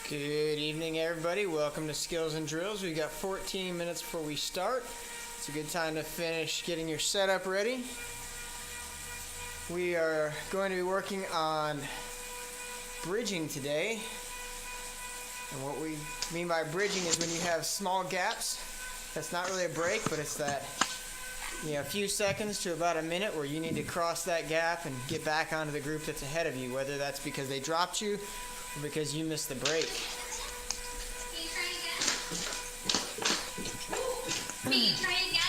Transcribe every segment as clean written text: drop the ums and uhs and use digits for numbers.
Good evening, everybody. Welcome to Skills and Drills. We've got 14 minutes before we start. It's a good time to finish getting your setup ready. We are going to be working on bridging today. And what we mean by bridging is when you have small gaps. That's not really a break, but it's that a few seconds to about a minute where you need to cross that gap and get back onto the group that's ahead of you, whether that's because they dropped you or because you missed the break. Can you try again?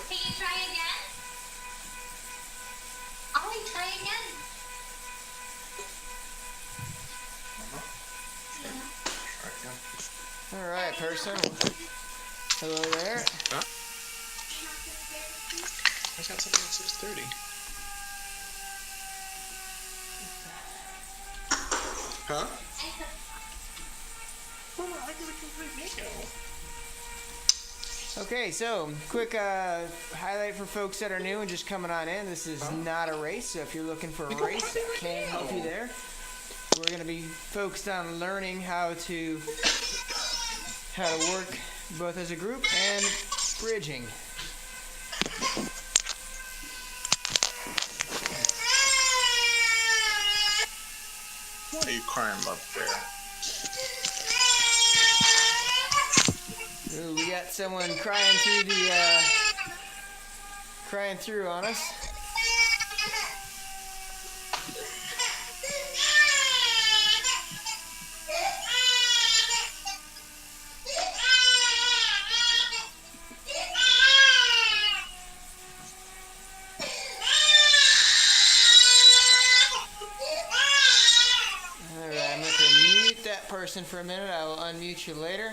Can you try again? Ollie, try again. All right, person. Hello there. Huh? I got something that says 30. Huh? Well, I got a complete bingo. Okay, so quick highlight for folks that are new and just coming on in. This is not a race, so if you're looking for a race, I can't help you there. We're going to be focused on learning how to work both as a group and bridging. Why are you crying up there? Ooh, we got someone crying through on us. All right, I'm going to mute that person for a minute. I will unmute you later.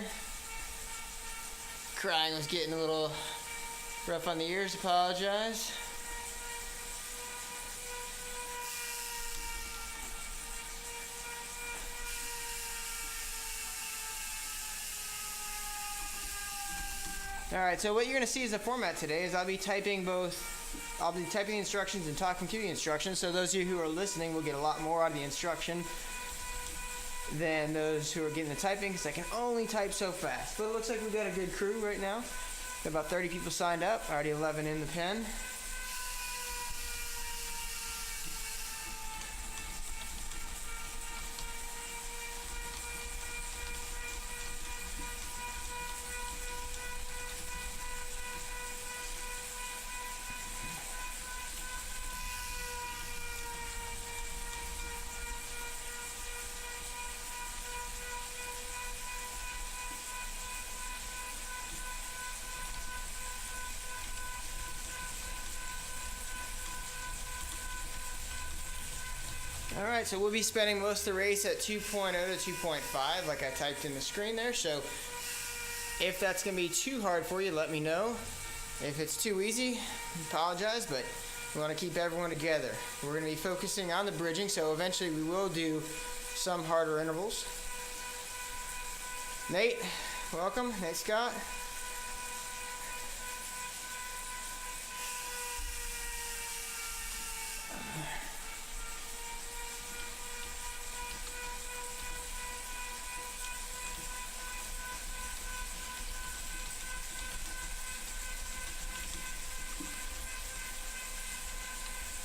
Crying was getting a little rough on the ears. Apologize. All right, so what you're going to see as a format today is I'll be typing the instructions and talking through the instructions. So those of you who are listening will get a lot more out of the instruction than those who are getting the typing, because I can only type so fast. But it looks like we've got a good crew right now. Got about 30 people signed up, already 11 in the pen. Alright, so we'll be spending most of the race at 2.0 to 2.5 like I typed in the screen there. So if that's going to be too hard for you, let me know. If it's too easy, apologize, but we want to keep everyone together. We're going to be focusing on the bridging, so eventually we will do some harder intervals. Nate, welcome. Nate Scott.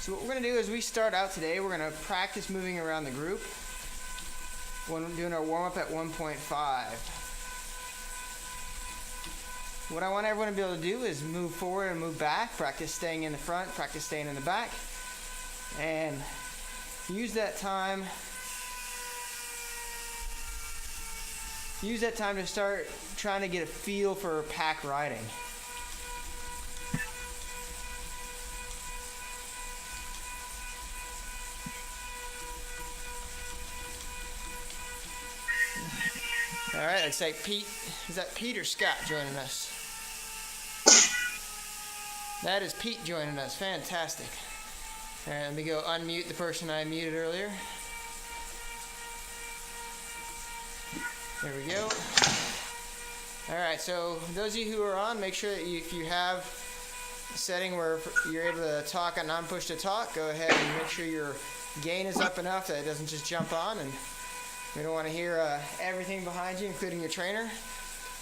So what we're going to do is we start out today, we're going to practice moving around the group when we're doing our warm-up at 1.5. What I want everyone to be able to do is move forward and move back, practice staying in the front, practice staying in the back, and use that time to start trying to get a feel for pack riding. All right, looks like Pete. Is that Pete or Scott joining us? That is Pete joining us. Fantastic. All right, let me go unmute the person I muted earlier. There we go. All right, so those of you who are on, make sure that if you have a setting where you're able to talk on non-push to talk, go ahead and make sure your gain is up enough that it doesn't just jump on, and We don't want to hear everything behind you, including your trainer.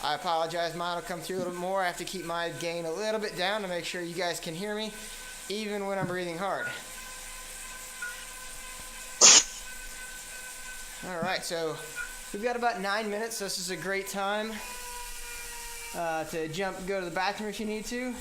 I apologize, mine will come through a little bit more. I have to keep my gain a little bit down to make sure you guys can hear me, even when I'm breathing hard. All right, so we've got about 9 minutes. So this is a great time to go to the bathroom if you need to.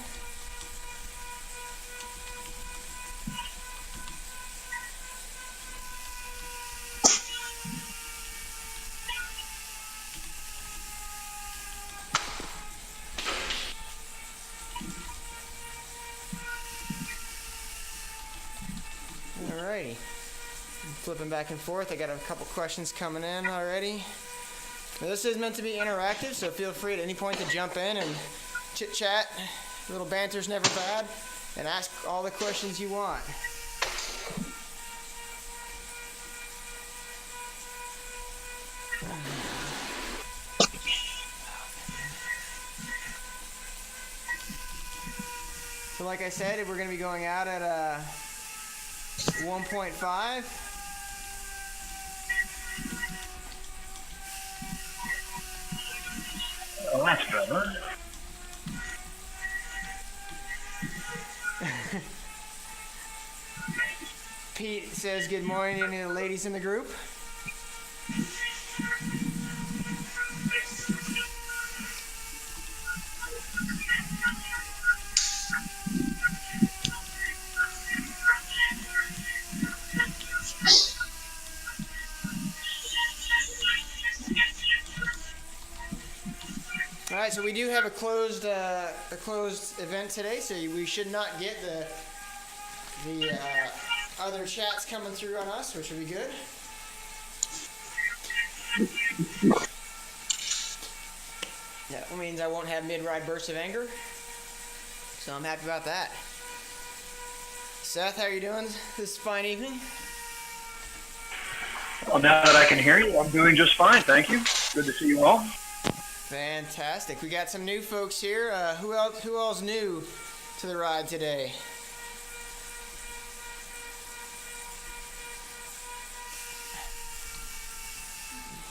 Alrighty. Flipping back and forth. I got a couple questions coming in already. Now, this is meant to be interactive, so feel free at any point to jump in and chit chat. A little banter's never bad, and ask all the questions you want. So like I said, we're going to be going out at 1.5. Oh, that's better. Pete says good morning to any of the ladies in the group. All right, so we do have a closed event today, so we should not get the other chats coming through on us, which will be good. That means I won't have mid-ride bursts of anger, so I'm happy about that. Seth, how are you doing this fine evening? Well, now that I can hear you, I'm doing just fine, thank you. Good to see you all. Fantastic. We got some new folks here. Who else new to the ride today?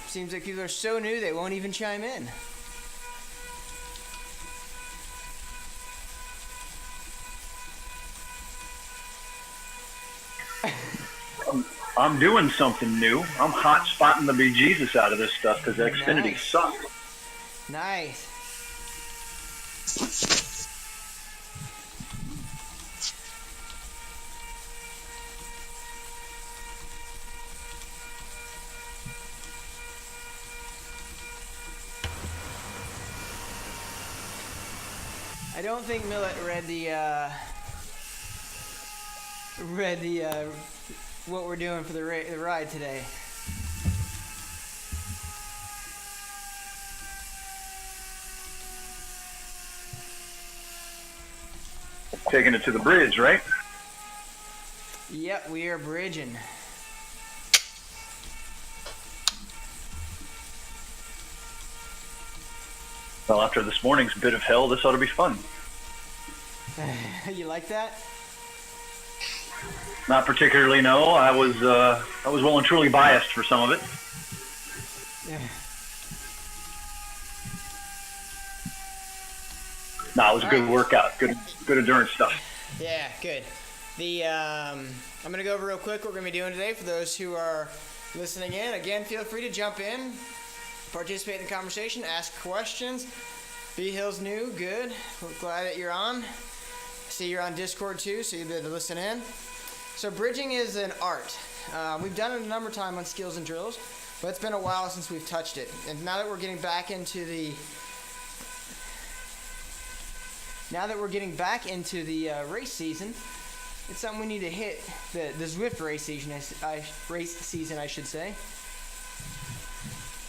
Seems like people are so new they won't even chime in. I'm doing something new. I'm hot spotting the bejesus out of this stuff because Xfinity Nice. sucks. Nice. I don't think Millet read the what we're doing for the ride today. Taking it to the bridge, right? Yep, we are bridging. Well, after this morning's bit of hell, this ought to be fun. You like that? Not particularly, no. I was well and truly biased for some of it. No, it was a good workout. Good endurance stuff. Yeah, good. I'm gonna go over real quick what we're gonna be doing today for those who are listening in. Again, feel free to jump in, participate in the conversation, ask questions. B Hill's new, good. We're glad that you're on. See you're on Discord too, so you'll be able to listen in. So bridging is an art. We've done it a number of times on Skills and Drills, but it's been a while since we've touched it. And now that we're getting back into the race season, it's something we need to hit. The Zwift race season, I should say.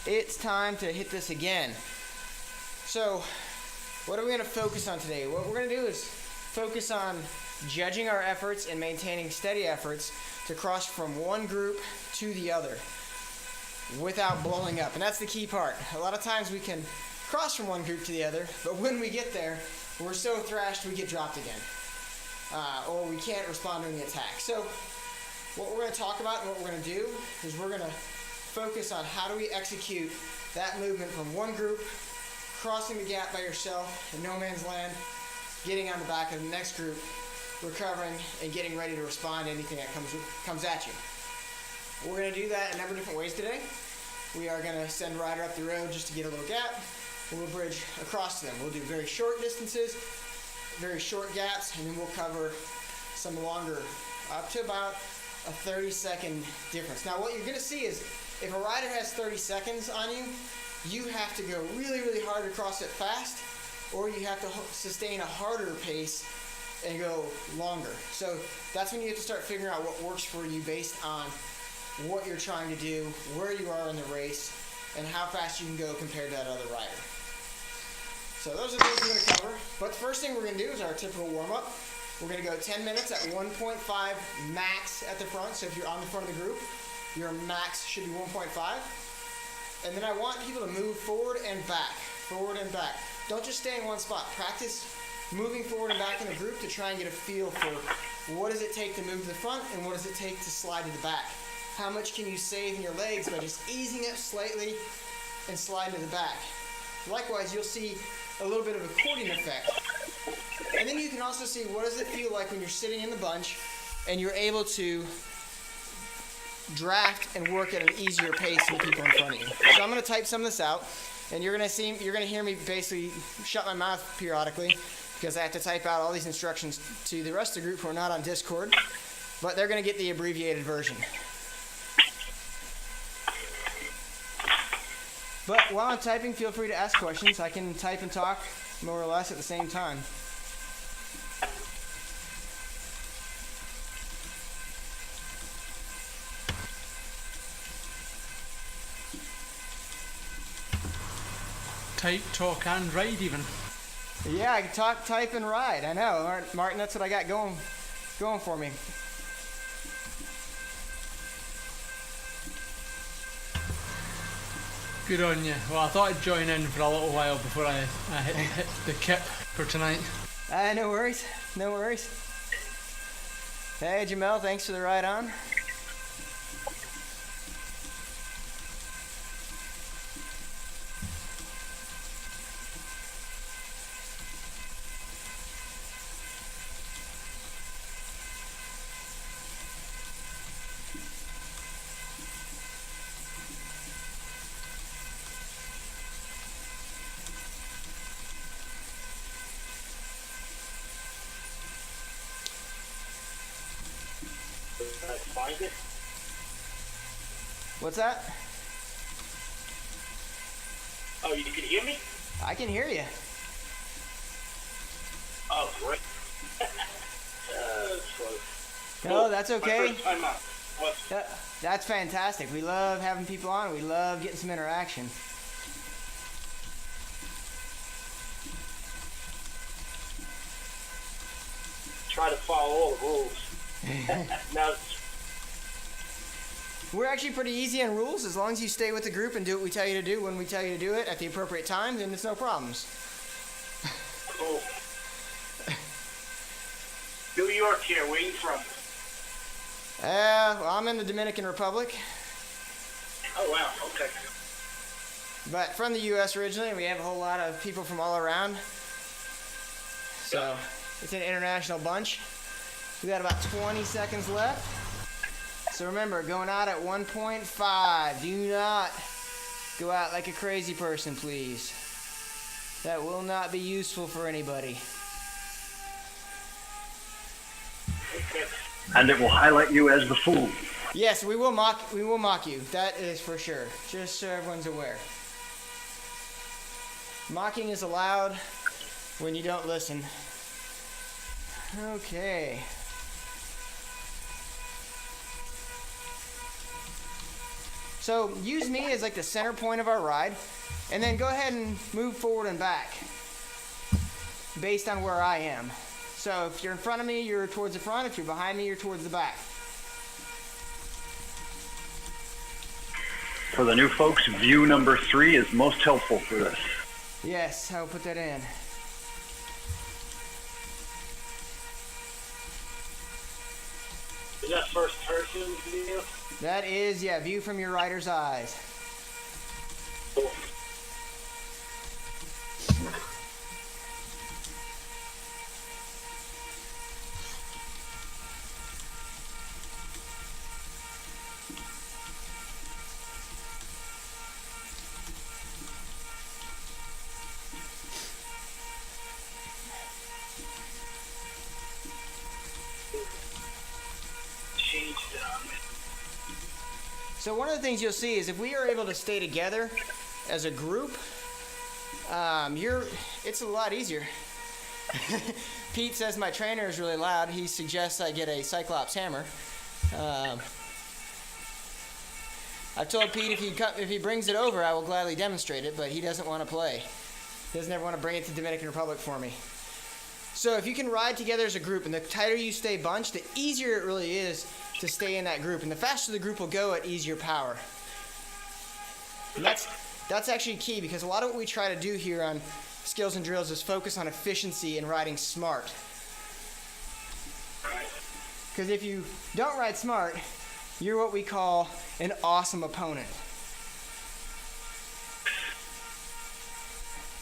It's time to hit this again. So, what are we going to focus on today? What we're going to do is focus on judging our efforts and maintaining steady efforts to cross from one group to the other without blowing up. And that's the key part. A lot of times we can cross from one group to the other, but when we get there, we're so thrashed we get dropped again. Or we can't respond to the attack. So what we're going to talk about and what we're going to do is we're going to focus on how do we execute that movement from one group, crossing the gap by yourself in no man's land, getting on the back of the next group, recovering, and getting ready to respond to anything that comes at you. We're going to do that a number of different ways today. We are going to send rider up the road just to get a little gap. We'll bridge across to them. We'll do very short distances, very short gaps, and then we'll cover some longer, up to about a 30-second difference. Now what you're going to see is if a rider has 30 seconds on you, you have to go really, really hard across it fast, or you have to sustain a harder pace and go longer. So that's when you have to start figuring out what works for you based on what you're trying to do, where you are in the race, and how fast you can go compared to that other rider. So those are the things we're going to cover. But the first thing we're going to do is our typical warm-up. We're going to go 10 minutes at 1.5 max at the front. So if you're on the front of the group, your max should be 1.5. And then I want people to move forward and back, forward and back. Don't just stay in one spot. Practice moving forward and back in a group to try and get a feel for what does it take to move to the front and what does it take to slide to the back. How much can you save in your legs by just easing up slightly and sliding to the back. Likewise, you'll see a little bit of accordion effect. And then you can also see what does it feel like when you're sitting in the bunch and you're able to draft and work at an easier pace than the people in front of you. So I'm going to type some of this out, and you're going to hear me basically shut my mouth periodically because I have to type out all these instructions to the rest of the group who are not on Discord, but they're going to get the abbreviated version. But while I'm typing, feel free to ask questions. I can type and talk more or less at the same time. Type, talk, and ride even. Yeah, I can talk, type, and ride. I know, Martin. That's what I got going for me. Good on you. Well, I thought I'd join in for a little while before I hit the kip for tonight. No worries. No worries. Hey, Jamel, thanks for the ride on. What's that? Oh, you can hear me? I can hear you. Oh, great. No, that's okay. My first time out. What? That's fantastic. We love having people on. We love getting some interaction. Try to follow all the rules. Now, We're actually pretty easy on rules. As long as you stay with the group and do what we tell you to do when we tell you to do it at the appropriate time, then it's no problems. cool. New York here. Where you from? Well, I'm in the Dominican Republic, Oh, wow. Okay. but from the U.S. originally. We have a whole lot of people from all around. So it's an international bunch. We got about 20 seconds left. So remember, going out at 1.5. Do not go out like a crazy person, please. That will not be useful for anybody. Okay. And it will highlight you as the fool. Yes, we will mock you. That is for sure. Just so everyone's aware. Mocking is allowed when you don't listen. Okay. So use me as like the center point of our ride, and then go ahead and move forward and back based on where I am. So if you're in front of me, you're towards the front. If you're behind me, you're towards the back. For the new folks, view number 3 is most helpful for this. Yes, I'll put that in. that first person view? That is, yeah, view from your rider's eyes. Cool. So one of the things you'll see is if we are able to stay together as a group, it's a lot easier. Pete says my trainer is really loud. He suggests I get a Cyclops hammer. I've told Pete if he brings it over, I will gladly demonstrate it, but he doesn't want to play. He doesn't ever want to bring it to Dominican Republic for me. So if you can ride together as a group, and the tighter you stay bunched, the easier it really is to stay in that group, and the faster the group will go at easier power. And that's actually key, because a lot of what we try to do here on Skills and Drills is focus on efficiency and riding smart. Because if you don't ride smart, you're what we call an awesome opponent.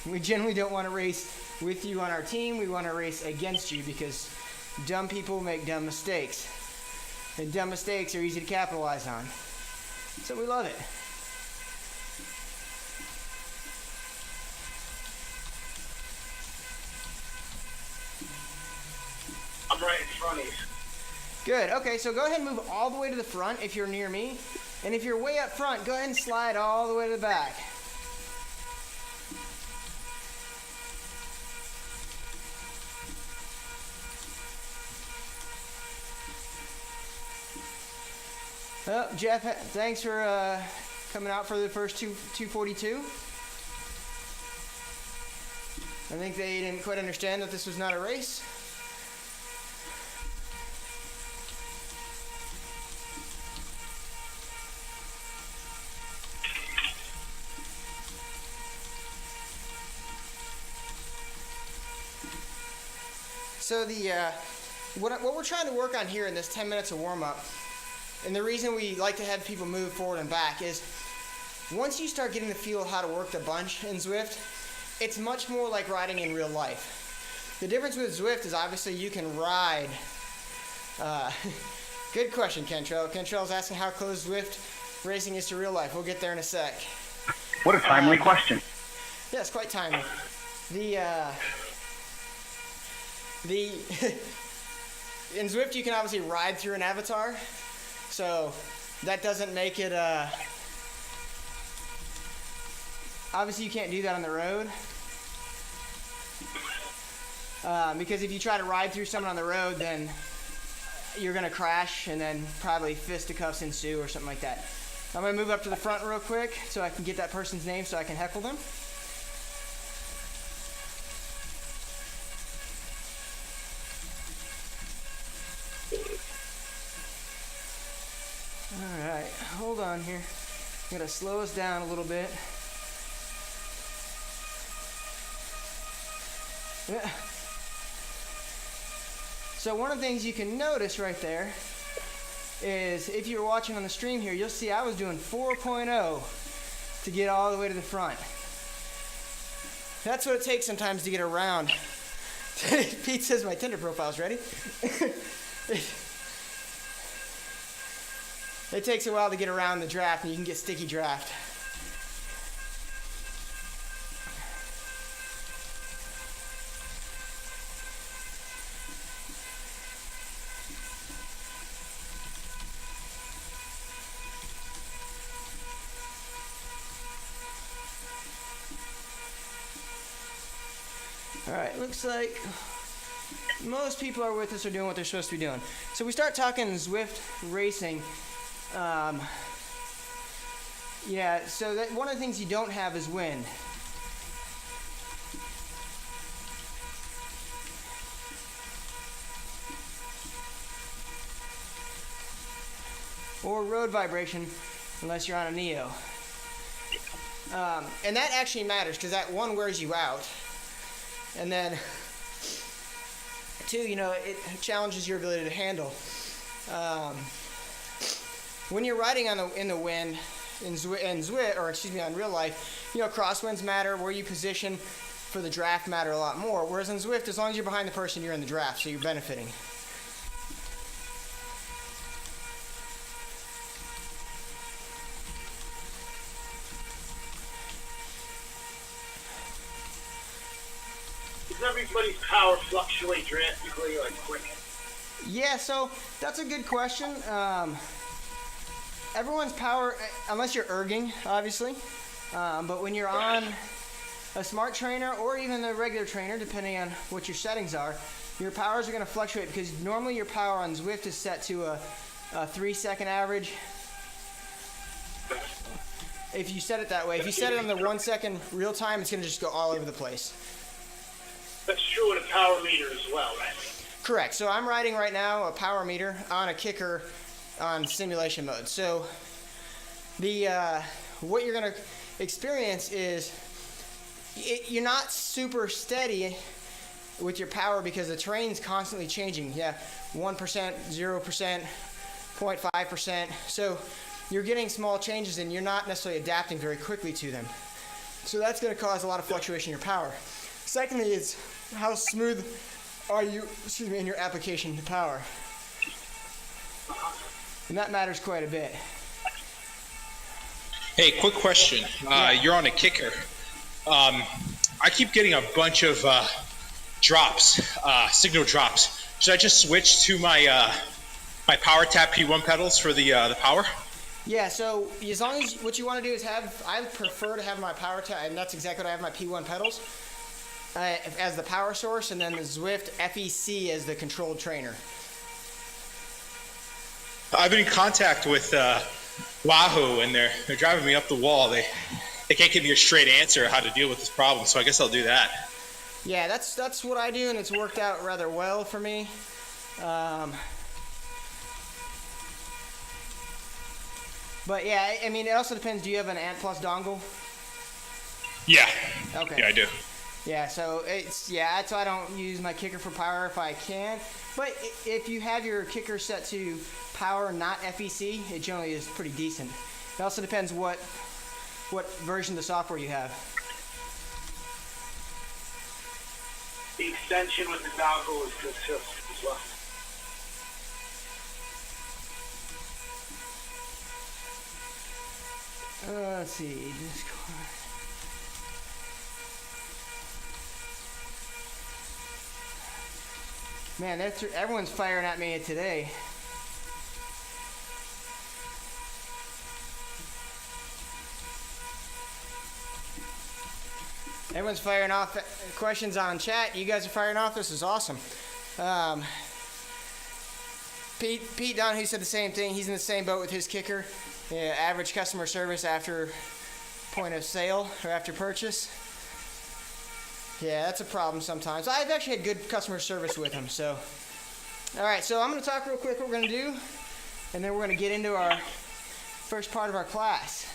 We generally don't want to race with you on our team. We want to race against you, because dumb people make dumb mistakes. And dumb mistakes are easy to capitalize on. So we love it. I'm right in front of you. Good. Okay, so go ahead and move all the way to the front if you're near me. And if you're way up front, go ahead and slide all the way to the back. Oh, Jeff, thanks for coming out for the first 242. I think they didn't quite understand that this was not a race. So what we're trying to work on here in this 10 minutes of warm-up, and the reason we like to have people move forward and back, is once you start getting the feel of how to work the bunch in Zwift, it's much more like riding in real life. The difference with Zwift is obviously you can ride. Good question, Kentrell. Kentrell's asking how close Zwift racing is to real life. We'll get there in a sec. What a timely question. Yeah, it's quite timely. In Zwift you can obviously ride through an avatar, so that doesn't make it obviously you can't do that on the road, because if you try to ride through someone on the road, then you're gonna crash and then probably fisticuffs ensue or something like that. I'm gonna move up to the front real quick so I can get that person's name so I can heckle them. Alright, hold on here. I'm gonna slow us down a little bit. Yeah. So one of the things you can notice right there is, if you're watching on the stream here, you'll see I was doing 4.0 to get all the way to the front. That's what it takes sometimes to get around. Pete says my Tinder profile's ready. It takes a while to get around the draft, and you can get sticky draft. All right, looks like most people are with us are doing what they're supposed to be doing. So we start talking Zwift racing. Yeah, so that one of the things you don't have is wind. Or road vibration, unless you're on a Neo. And that actually matters, because that one wears you out. And then, two, you know, it challenges your ability to handle. when you're riding in the wind, in Zwift, or excuse me, on real life, crosswinds matter. Where you position for the draft matter a lot more. Whereas in Zwift, as long as you're behind the person, you're in the draft, so you're benefiting. Does everybody's power fluctuate drastically, like quick? Yeah, so that's a good question. Everyone's power, unless you're erging, obviously, but when you're on a smart trainer or even a regular trainer, depending on what your settings are, your powers are going to fluctuate because normally your power on Zwift is set to a 3-second average. If you set it that way, if you set it on the 1 second real time, it's going to just go all over the place. That's true with a power meter as well, right? Correct. So I'm riding right now a power meter on a kicker on simulation mode. So what you're going to experience is you're not super steady with your power because the terrain's constantly changing. Yeah, 1%, 0%, 0.5%. So you're getting small changes and you're not necessarily adapting very quickly to them. So that's going to cause a lot of fluctuation in your power. Secondly is how smooth are you, in your application to power. And that matters quite a bit. Hey, quick question. You're on a kicker. I keep getting a bunch of drops, signal drops. Should I just switch to my my Power Tap P1 pedals for the power? Yeah, so as long as what you want to do is I prefer to have my Power Tap, and that's exactly what I have, my P1 pedals, as the power source, and then the Zwift FEC as the controlled trainer. I've been in contact with Wahoo, and they're driving me up the wall. They can't give me a straight answer how to deal with this problem, so I guess I'll do that. Yeah, that's what I do, and it's worked out rather well for me. But yeah, I mean, it also depends. Do you have an Ant Plus dongle? Yeah. Okay. Yeah, I do. Yeah, so that's why I don't use my kicker for power if I can. But if you have your kicker set to power, not FEC, it generally is pretty decent. It also depends what version of the software you have. The extension with the dongle is good too, as well. Let's see. Discord. Man, everyone's firing at me today. Everyone's firing off questions on chat. You guys are firing off. This is awesome. Pete Donahue said the same thing. He's in the same boat with his kicker. Yeah, average customer service after point of sale or after purchase. Yeah, that's a problem sometimes. I've actually had good customer service with him. So, all right. So I'm going to talk real quick what we're going to do, and then we're going to get into our first part of our class.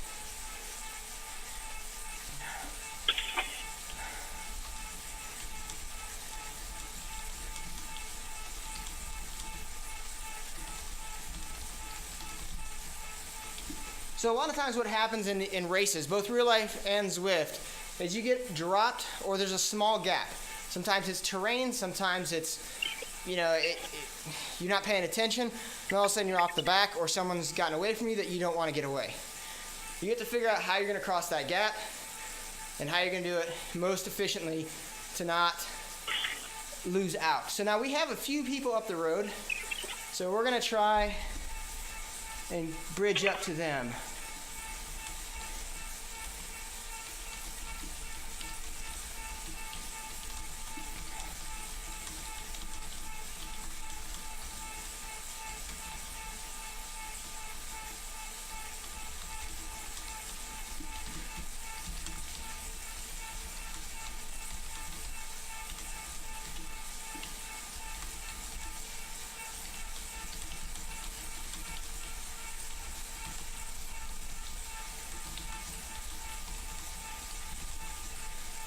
So a lot of times what happens in races, both real life and Zwift, is you get dropped or there's a small gap. Sometimes it's terrain, sometimes it's, you're not paying attention, and all of a sudden you're off the back or someone's gotten away from you that you don't want to get away. You get to figure out how you're going to cross that gap and how you're going to do it most efficiently to not lose out. So now we have a few people up the road, so we're going to try and bridge up to them.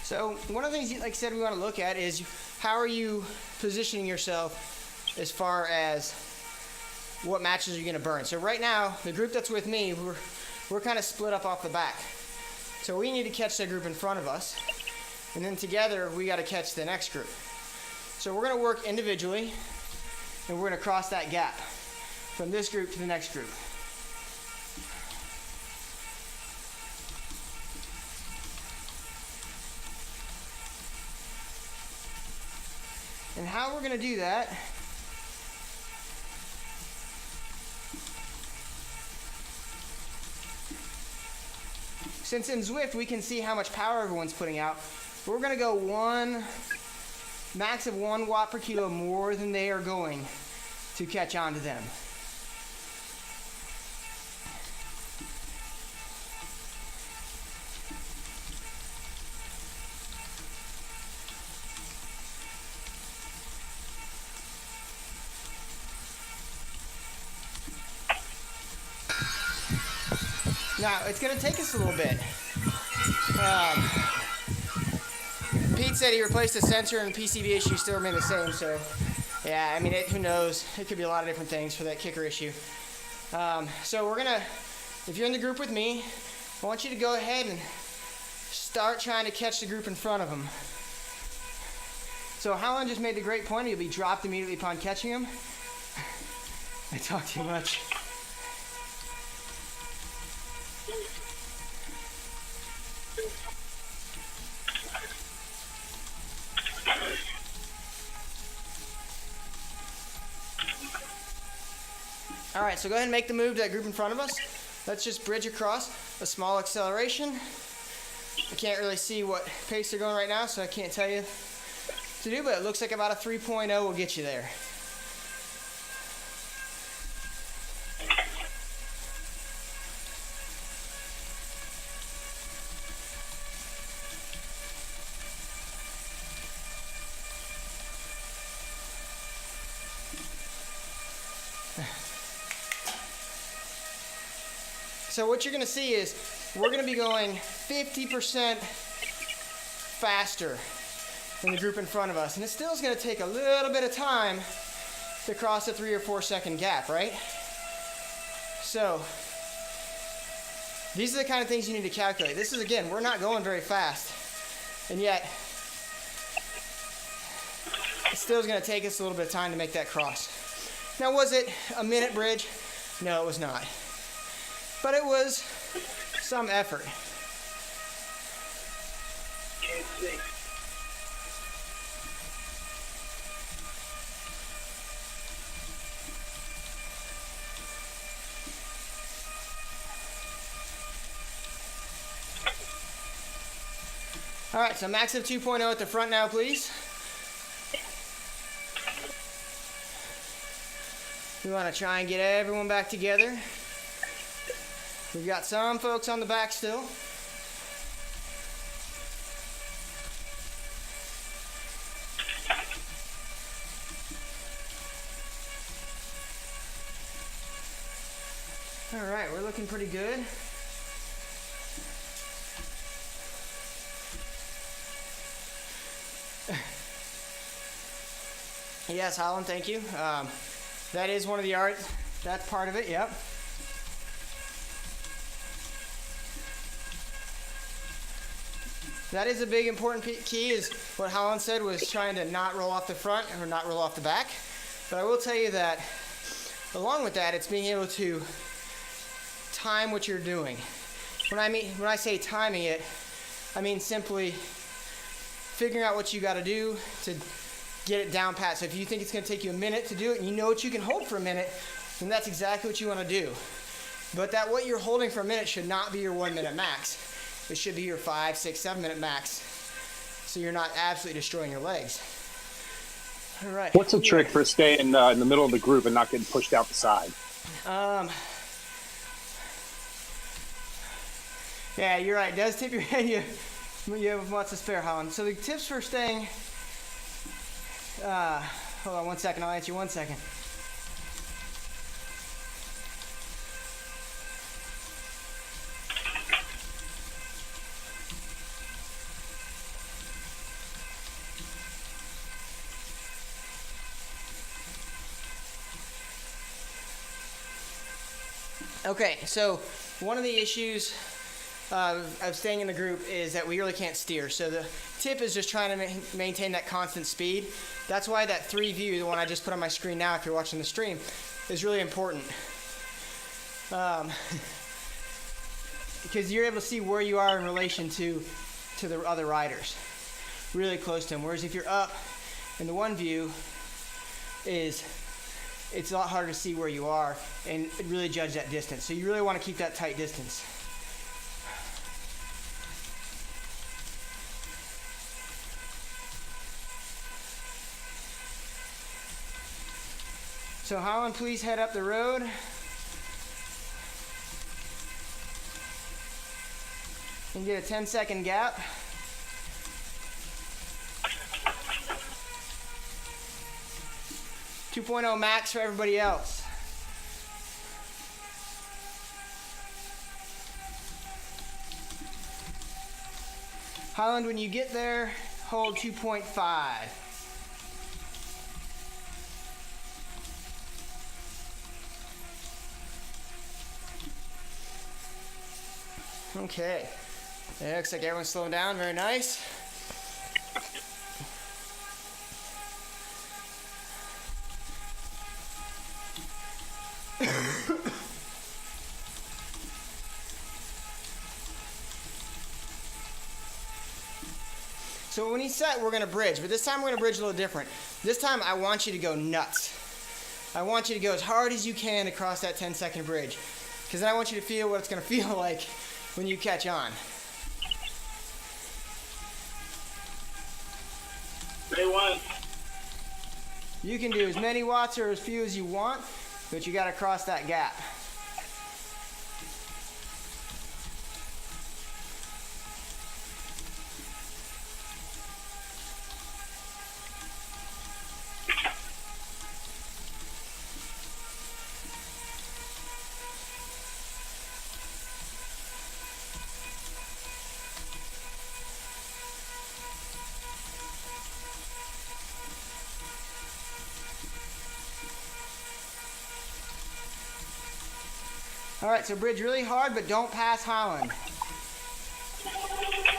So one of the things, like I said, we want to look at is how are you positioning yourself as far as what matches are you gonna burn. So right now, the group that's with me, we're kind of split up off the back. So we need to catch the group in front of us, and then together we gotta catch the next group. So we're gonna work individually, and we're gonna cross that gap from this group to the next group. And how we're gonna do that since in Zwift we can see how much power everyone's putting out, we're gonna go max of 1 watt per kilo more than they are going to catch on to them. Now, it's going to take us a little bit. Pete said he replaced the sensor and the PCB issue still remain the same, so yeah, I mean, who knows? It could be a lot of different things for that kicker issue. So we're going to, if you're in the group with me, I want you to go ahead and start trying to catch the group in front of them. So Howland just made the great point, he'll be dropped immediately upon catching him. I talk too much. All right, so go ahead and make the move to that group in front of us. Let's just bridge across, a small acceleration. I can't really see what pace they're going right now, so I can't tell you to do, but it looks like about a 3.0 will get you there. So what you're going to see is we're going to be going 50% faster than the group in front of us. And it still is going to take a little bit of time to cross a 3 or 4 second gap, right? So these are the kind of things you need to calculate. This is, again, we're not going very fast. And yet, it still is going to take us a little bit of time to make that cross. Now, was it a minute bridge? No, it was not. But it was some effort. Can't see. All right, so max of 2.0 at the front now, please. We want to try and get everyone back together. We've got some folks on the back still. All right, we're looking pretty good. Yes, Holland, thank you. That is one of the art. That's part of it, yep. That is a big important key, is what Holland said, was trying to not roll off the front or not roll off the back. But I will tell you that along with that, it's being able to time what you're doing. When I say timing it, I mean simply figuring out what you got to do to get it down pat. So if you think it's going to take you a minute to do it and you know what you can hold for a minute, then that's exactly what you want to do. But that what you're holding for a minute should not be your 1 minute max. It should be your 5, 6, 7 minute max, so you're not absolutely destroying your legs. All right. What's a trick for staying in the middle of the group and not getting pushed out the side? Yeah, you're right. It does tip your head. You have lots of spare, Holland. So the tips for staying. Hold on 1 second. I'll answer you 1 second. Okay, so one of the issues of staying in the group is that we really can't steer. So the tip is just trying to maintain that constant speed. That's why that 3 view, the one I just put on my screen now if you're watching the stream, is really important. Because you're able to see where you are in relation to the other riders. Really close to them. Whereas if you're up in the 1 view, it's a lot harder to see where you are and really judge that distance. So you really want to keep that tight distance. So Holland, please head up the road. And get a 10-second gap. .2 max for everybody else. Holland, when you get there, hold 2.5. Okay. It looks like everyone's slowing down. Very nice. So when he's set, we're going to bridge. But this time we're going to bridge a little different. This time I want you to go nuts. I want you to go as hard as you can across that 10-second bridge. Because then I want you to feel what it's going to feel like when you catch on. Day 1. You can do as many watts or as few as you want, but you got to cross that gap. All right, so bridge really hard, but don't pass Holland.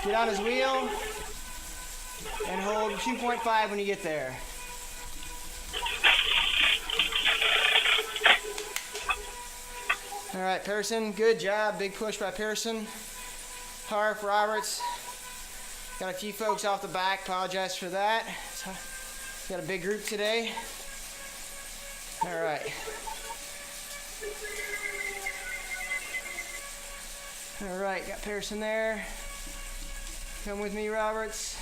Get on his wheel and hold 2.5 when you get there. All right, Pearson, good job. Big push by Pearson. Harf, Roberts. Got a few folks off the back. Apologize for that. Got a big group today. All right. All right, got Pearson there. Come with me, Roberts.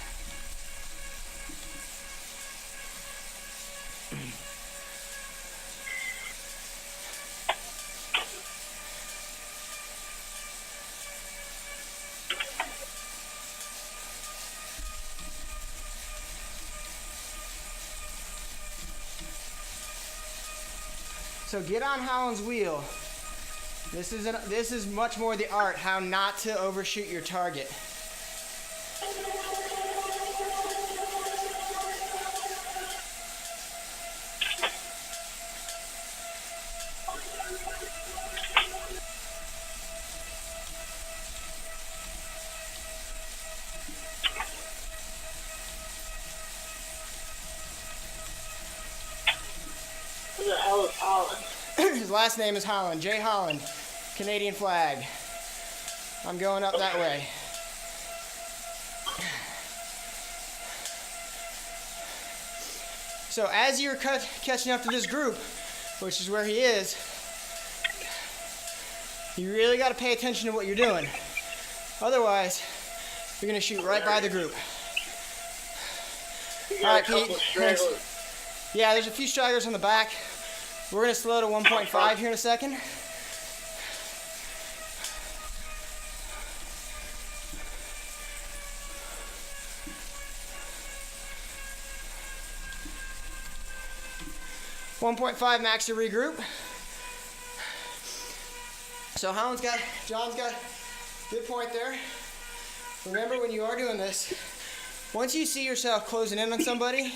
So get on Holland's wheel. This is much more the art, how not to overshoot your target. Who the hell is Holland? His last name is Holland, Jay Holland, Canadian flag. I'm going up that way. So as you're catching up to this group, which is where he is, you really got to pay attention to what you're doing. Otherwise, you're going to shoot right by the group. All right, Pete. Thanks. Yeah, there's a few stragglers on the back. We're going to slow to 1.5 here in a second. .5 max to regroup. So John's got a good point there. Remember, when you are doing this, once you see yourself closing in on somebody,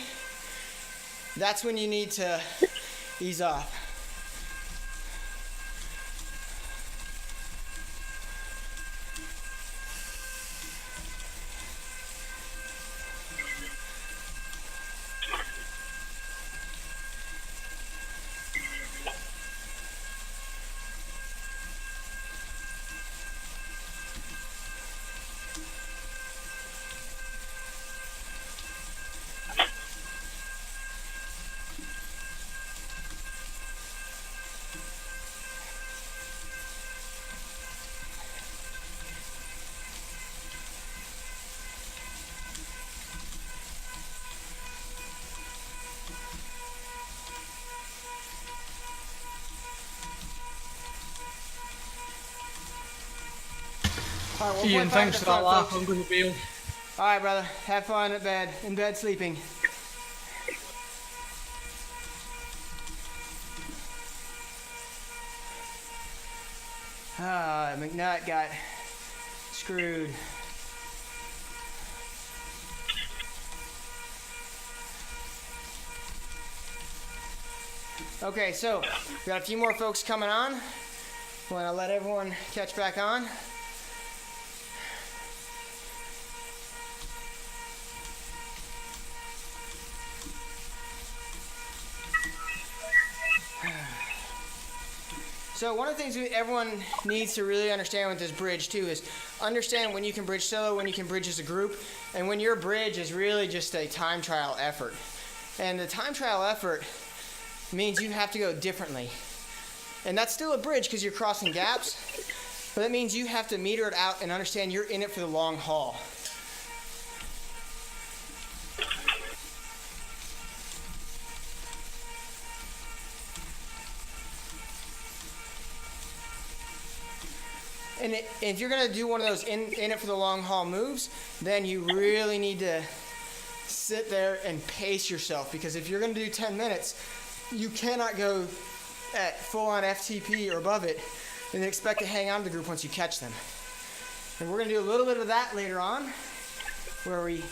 that's when you need to ease off. All right, Ian, 1.5 thanks at for the that front, laugh. folks. I'm going to bail. All right, brother. Have fun in bed sleeping. Ah, McNutt got screwed. Okay, so we got a few more folks coming on. Want to let everyone catch back on. So one of the things everyone needs to really understand with this bridge too is understand when you can bridge solo, when you can bridge as a group, and when your bridge is really just a time trial effort. And the time trial effort means you have to go differently. And that's still a bridge because you're crossing gaps, but that means you have to meter it out and understand you're in it for the long haul. And if you're going to do one of those in it for the long haul moves, then you really need to sit there and pace yourself, because if you're going to do 10 minutes, you cannot go at full-on FTP or above it and expect to hang on to the group once you catch them. And we're going to do a little bit of that later on, where you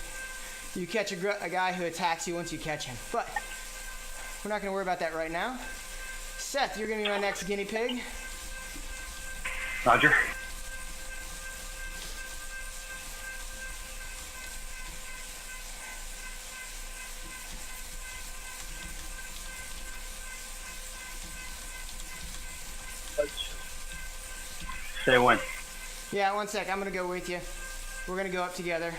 catch a guy who attacks you once you catch him. But we're not going to worry about that right now. Seth, you're going to be my next guinea pig. Roger. Say when. Yeah, 1 sec. I'm going to go with you. We're going to go up together.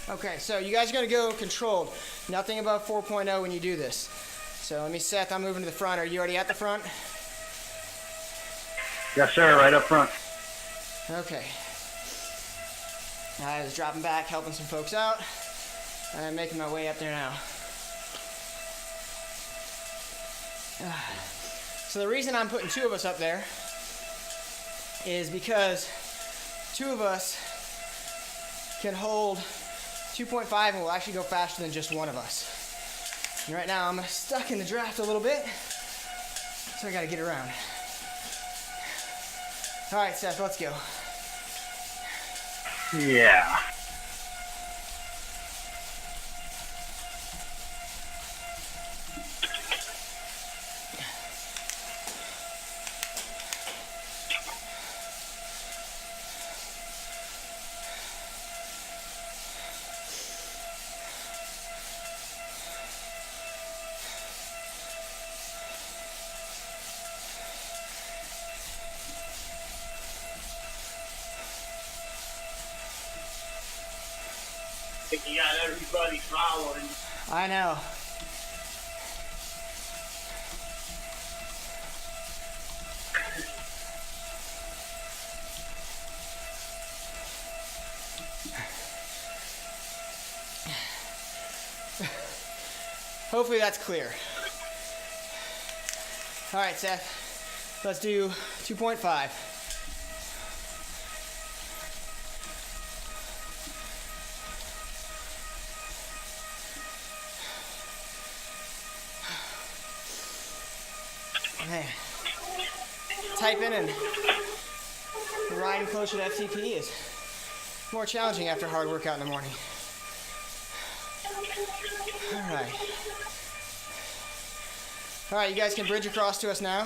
Okay, so you guys are going to go controlled. Nothing above 4.0 when you do this. So let me, Seth, I'm moving to the front. Are you already at the front? Yes, sir. Right up front. Okay. I was dropping back, helping some folks out. And I'm making my way up there now. So the reason I'm putting two of us up there is because two of us can hold 2.5 and we'll actually go faster than just one of us. And right now I'm stuck in the draft a little bit, so I gotta get around. All right, Seth, let's go. Yeah. I think you got everybody following. I know. Hopefully that's clear. All right, Seth, let's do 2.5. Man, typing and riding closer to FTP is more challenging after a hard workout in the morning. All right. All right, you guys can bridge across to us now.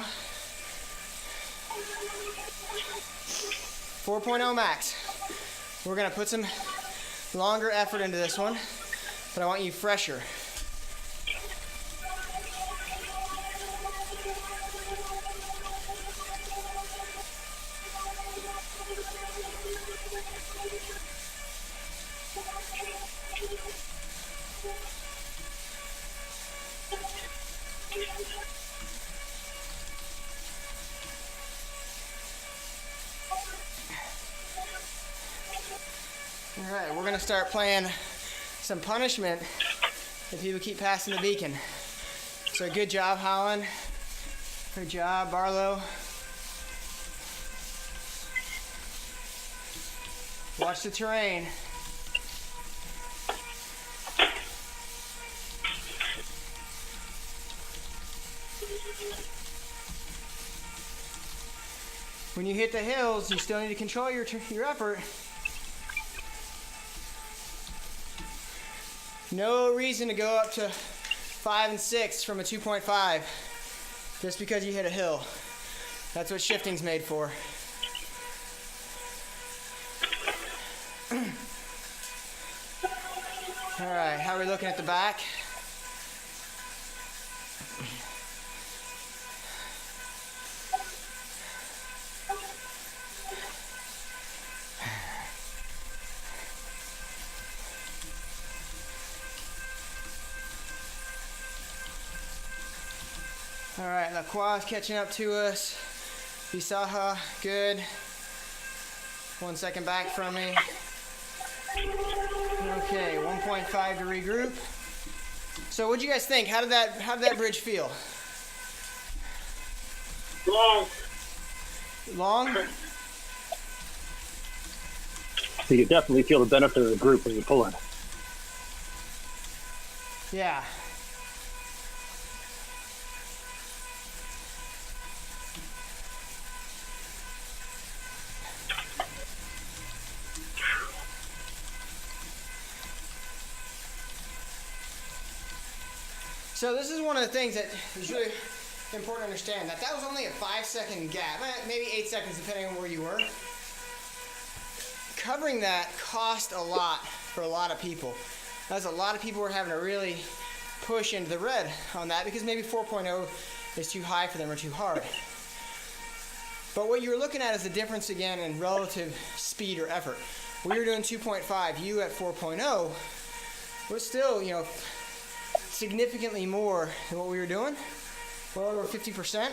4.0 max. We're gonna put some longer effort into this one, but I want you fresher. All right, we're gonna start playing some punishment if people keep passing the beacon. So good job, Holland. Good job, Barlow. Watch the terrain. When you hit the hills, you still need to control your effort. No reason to go up to 5 and 6 from a 2.5 just because you hit a hill. That's what shifting's made for. All right, how are we looking at the back? All right, Lacroix's catching up to us. Bisaha, good. 1 second back from me. Okay, 1.5 to regroup. So what'd you guys think? How did that bridge feel? Long. Long? So you definitely feel the benefit of the group when you pull in. Yeah. So this is one of the things that is really important to understand, that was only a 5-second gap, maybe 8 seconds depending on where you were. Covering that cost a lot for a lot of people. That's a lot of people were having to really push into the red on that because maybe 4.0 is too high for them or too hard. But what you're looking at is the difference again in relative speed or effort. We were doing 2.5, you at 4.0 was still, significantly more than what we were doing, well over 50%,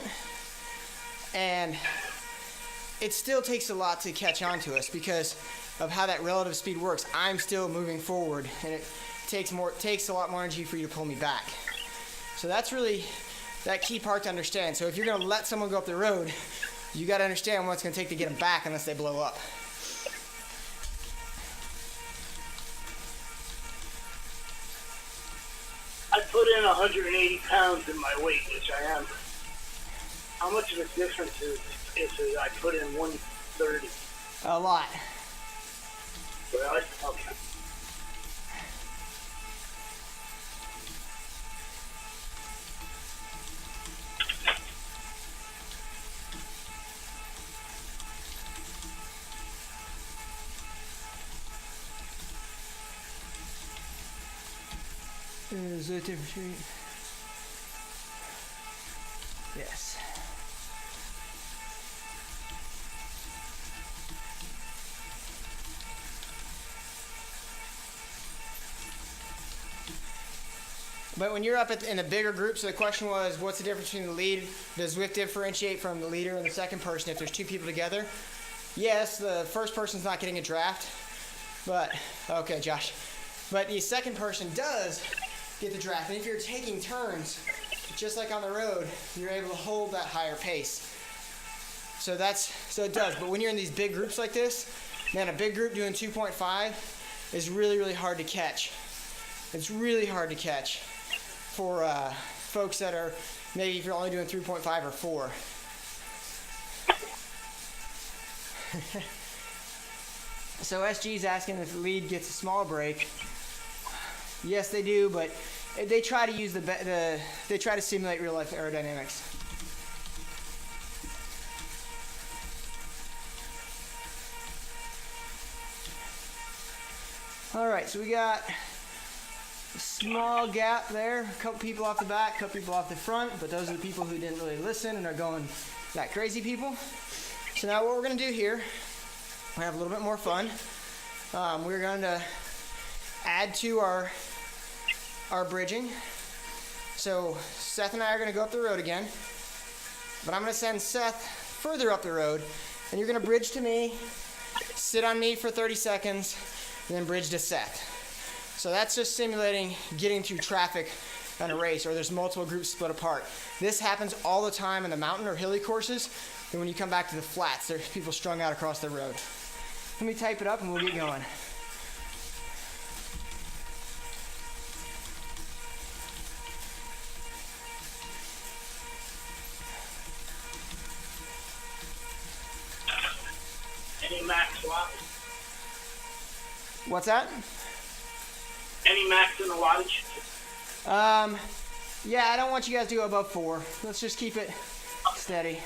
and it still takes a lot to catch on to us because of how that relative speed works. I'm still moving forward, and it takes a lot more energy for you to pull me back. So that's really that key part to understand. So if you're going to let someone go up the road, you got to understand what it's going to take to get them back unless they blow up. I put in 180 pounds in my weight, which I am. How much of a difference is I put in 130? A lot. Really? Okay. Is it different? Yes. But when you're up in a bigger group, so the question was, what's the difference between the lead? Does Zwift differentiate from the leader and the second person if there's two people together? Yes, the first person's not getting a draft, but, okay, Josh. But the second person does get the draft. And if you're taking turns, just like on the road, you're able to hold that higher pace. So it does. But when you're in these big groups like this, man, a big group doing 2.5 is really, really hard to catch. It's really hard to catch for folks that are maybe if you're only doing 3.5 or 4. So SG's asking if the lead gets a small break. Yes, they do, but they try to use they try to simulate real life aerodynamics. All right, so we got a small gap there. A couple people off the back, a couple people off the front, but those are the people who didn't really listen and are going like crazy people. So now what we're going to do here, we have a little bit more fun. We're going to add to our bridging. So Seth and I are going to go up the road again, but I'm going to send Seth further up the road, and you're going to bridge to me, sit on me for 30 seconds, and then bridge to Seth. So that's just simulating getting through traffic on a race, or there's multiple groups split apart. This happens all the time in the mountain or hilly courses. Then when you come back to the flats, there's people strung out across the road. Let me type it up and we'll get going. Any max wattage? What's that? Any max in the wattage? Yeah, I don't want you guys to go above 4. Let's just keep it steady.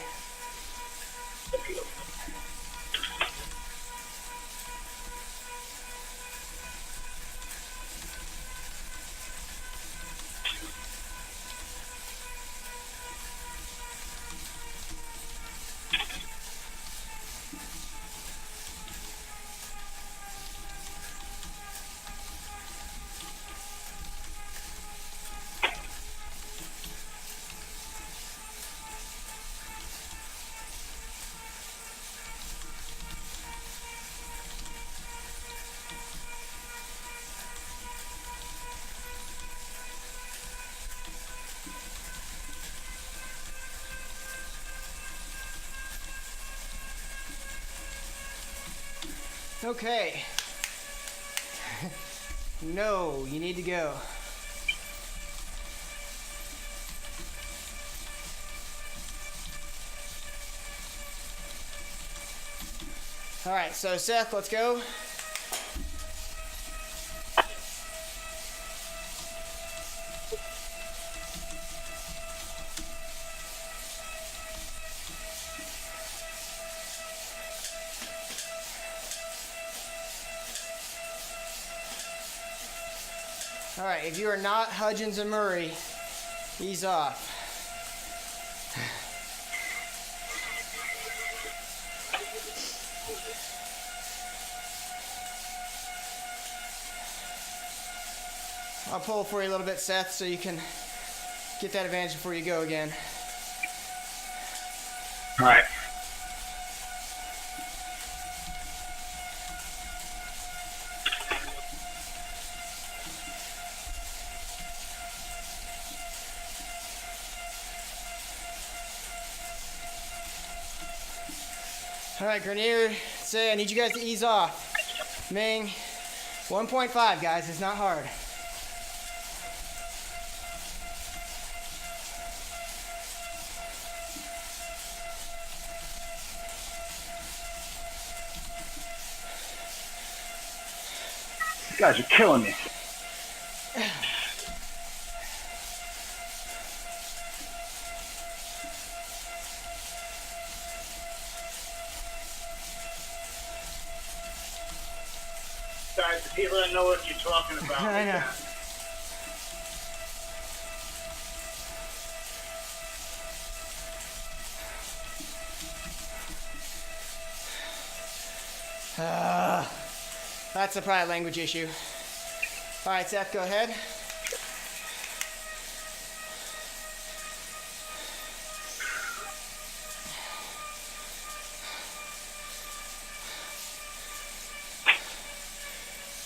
Okay. No, you need to go. All right, so Seth, let's go. All right, if you are not Hudgens and Murray, ease off. I'll pull for you a little bit, Seth, so you can get that advantage before you go again. All right. All right, Grenier, say I need you guys to ease off. Ming, 1.5, guys, it's not hard. You guys are killing me. Guys, the people that know what you're talking about. I know. That's a probably language issue. All right, Seth, go ahead.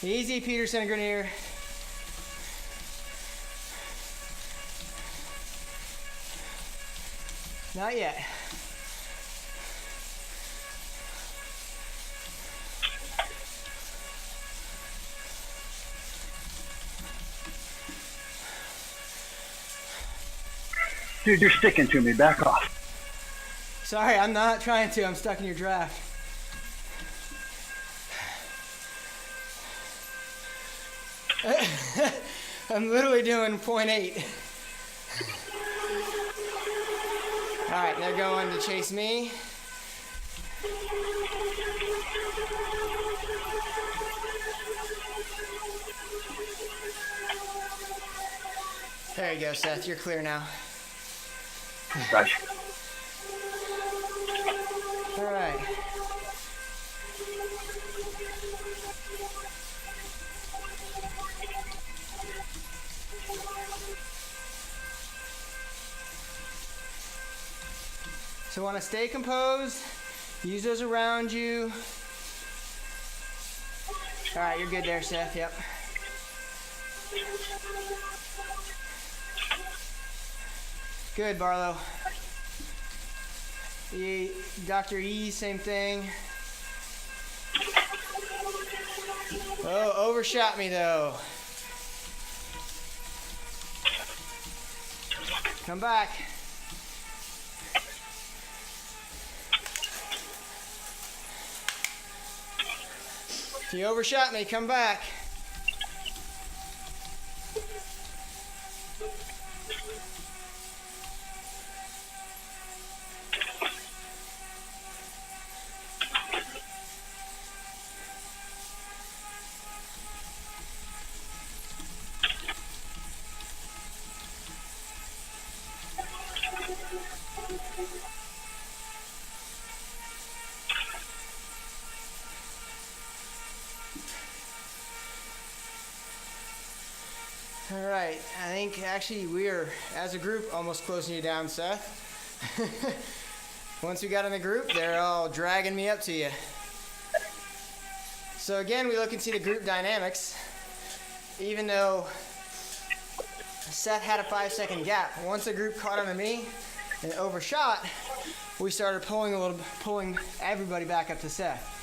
Easy, Peterson and Grenier. Not yet. Dude, you're sticking to me. Back off. Sorry, I'm not trying to. I'm stuck in your draft. I'm literally doing 0.8. All right, they're going to chase me. There you go, Seth. You're clear now. Gotcha. All right. So want to stay composed. Use those around you. All right, you're good there, Seth. Yep. Good, Barlow. Dr. E, same thing. Oh, overshot me though. Come back. You overshot me, come back. All right, I think actually we're, as a group, almost closing you down, Seth. Once we got in the group, they're all dragging me up to you. So again, we look and see the group dynamics. Even though Seth had a 5-second gap, once the group caught onto me and overshot, we started pulling everybody back up to Seth.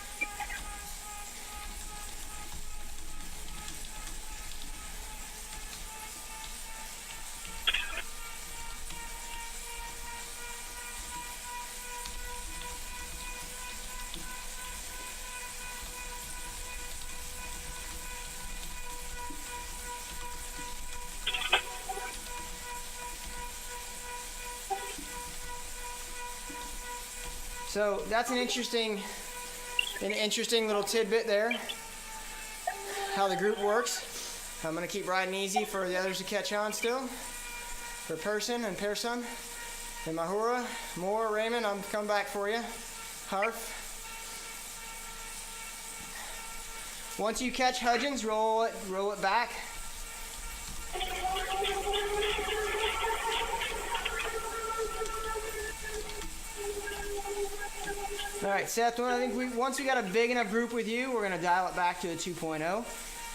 So that's an interesting little tidbit there, how the group works. I'm gonna keep riding easy for the others to catch on still. For Person and Pearson and Mahura, Moore, Raymond, I'm coming back for you. Harf. Once you catch Hudgens, roll it back. All right, Seth, I think once we got a big enough group with you, we're gonna dial it back to a 2.0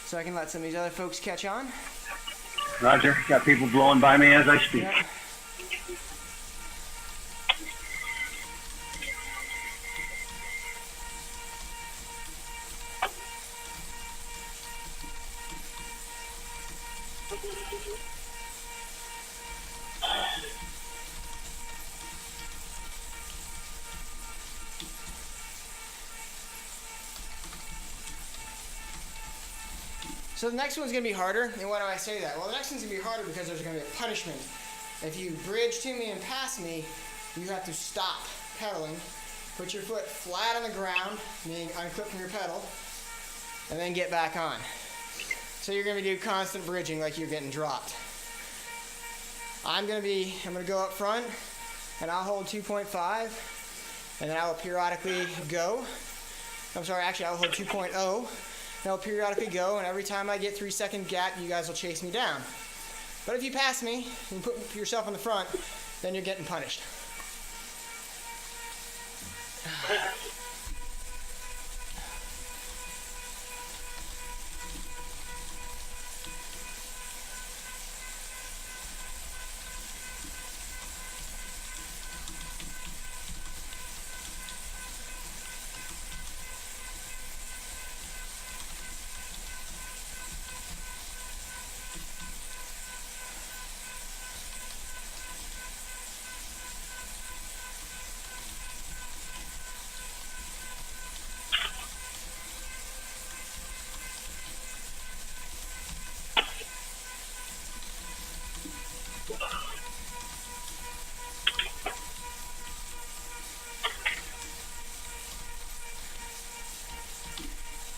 so I can let some of these other folks catch on. Roger. Got people blowing by me as I speak. Yep. So the next one's going to be harder. And why do I say that? Well, the next one's going to be harder because there's going to be a punishment. If you bridge to me and pass me, you have to stop pedaling, put your foot flat on the ground, meaning unclip from your pedal, and then get back on. So you're going to do constant bridging like you're getting dropped. I'm going to go up front, and I'll hold 2.5, and then I will periodically go. I'm sorry, actually I'll hold 2.0. And I'll periodically go, and every time I get 3-second gap, you guys will chase me down. But if you pass me and put yourself in the front, then you're getting punished.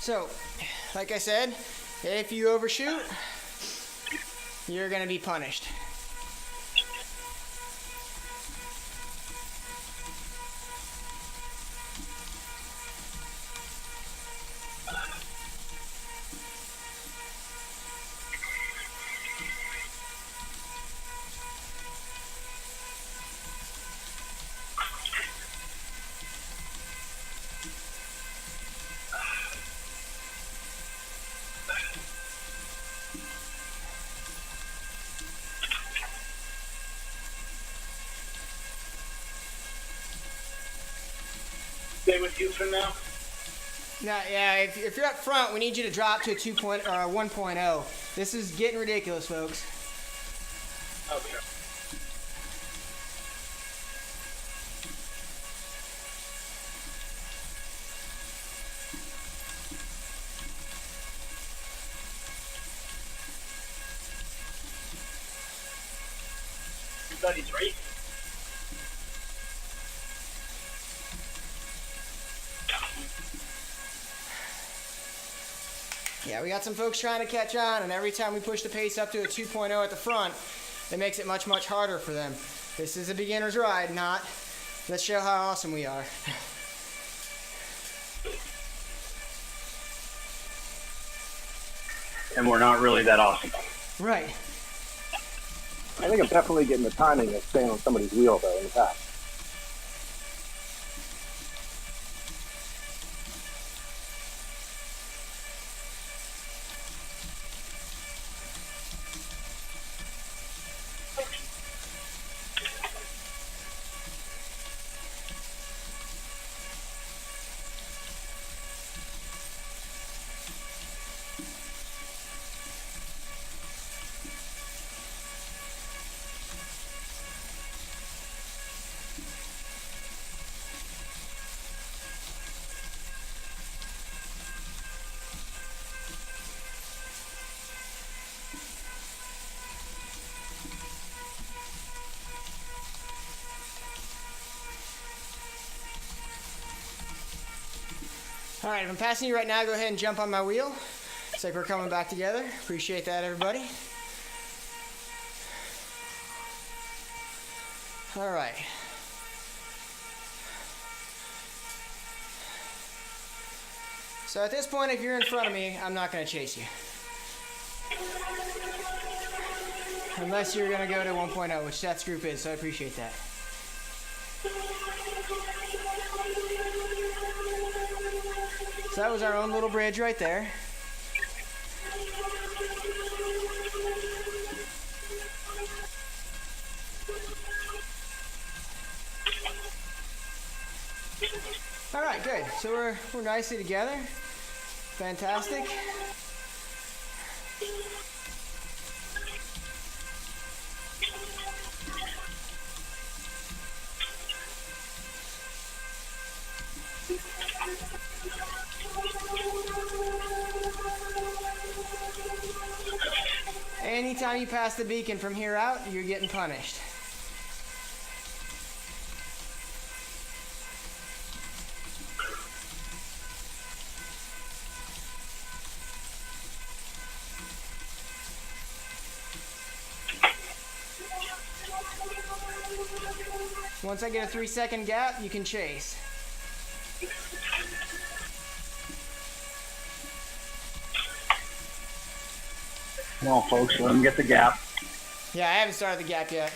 So, like I said, if you overshoot, you're going to be punished. stay with you for now? Now, yeah, if you're up front, we need you to drop to a 1.0. This is getting ridiculous, folks. Okay. Everybody's right. Yeah, we got some folks trying to catch on, and every time we push the pace up to a 2.0 at the front, it makes it much, much harder for them. This is a beginner's ride, not let's show how awesome we are. And we're not really that awesome. Right. I think I'm definitely getting the timing of staying on somebody's wheel though in the past. All right, if I'm passing you right now, go ahead and jump on my wheel. It's like we're coming back together. Appreciate that, everybody. All right. So at this point, if you're in front of me, I'm not going to chase you. Unless you're going to go to 1.0, which Seth's group is, so I appreciate that. So that was our own little bridge right there. All right, good. So we're nicely together. Fantastic. Anytime you pass the beacon from here out, you're getting punished. Once I get a 3-second gap, you can chase. Come on, folks, let them get the gap. Yeah, I haven't started the gap yet.